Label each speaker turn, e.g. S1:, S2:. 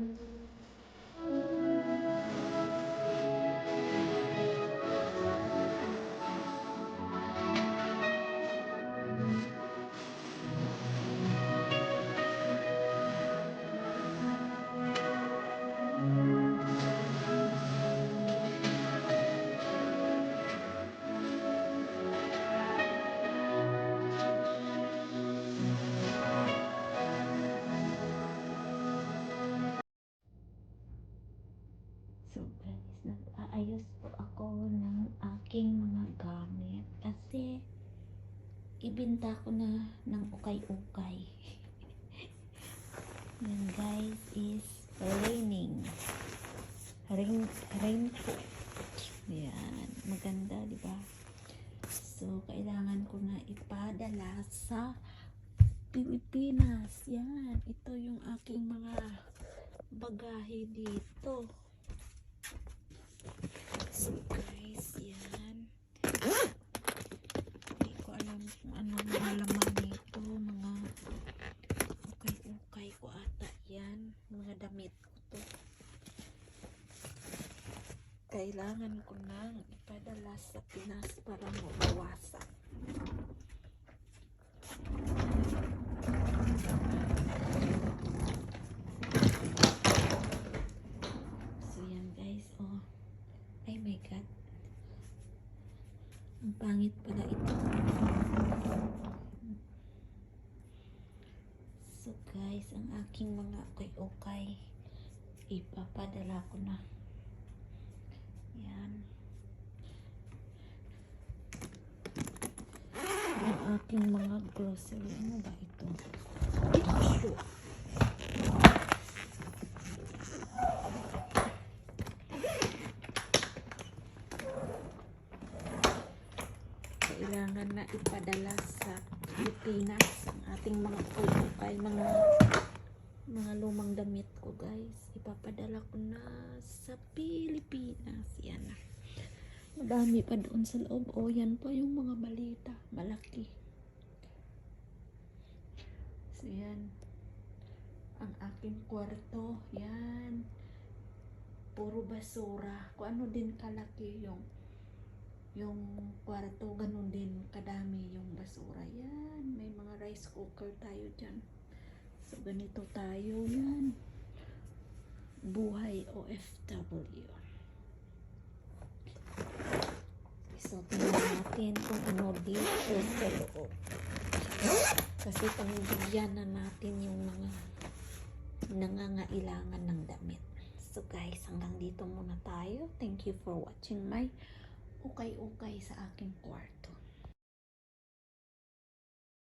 S1: So guys, nag-aayos po ako ng aking mga gamit kasi ibinta ko na ng ukay-ukay. Yan guys is raining. Rain po. Yan, maganda, di ba? So kailangan ko na ipadala sa Pilipinas. Yan, ito yung aking mga bagahe dito. So guys, yan. Hindi ko alam kung anong mga laman nito. Mga ukay-ukay ko ata yan. Mga damit ko to. Kailangan ko nang ipadala sa Pinas para mabawasan. So yan guys, oh. Ay my god. Ang pangit pala ito. So guys, ang aking mga ukay-ukay ipapadala ko na. Yan. Ang aking mga grocery. Ano ba ito? Tissue. Kailangan na ipadala sa Pilipinas ang ating mga ukay-ukay, mga lumang damit ko guys. Ipapadala ko na sa Pilipinas. Yan na. Madami pa doon sa loob. O yan pa yung mga malita. Malaki. So yan. Ang aking kwarto. Yan. Puro basura. Kung ano din kalaki yung kwarto, ganun din kadami yung basura. Yan, may mga rice cooker tayo dyan. So ganito tayo. Yan, buhay OFW. So tingnan natin kung ano dito sa loob, kasi pangbigyan na natin yung mga nangangailangan ng damit. So guys, hanggang dito muna tayo. Thank you for watching my ukay-ukay sa aking kwarto.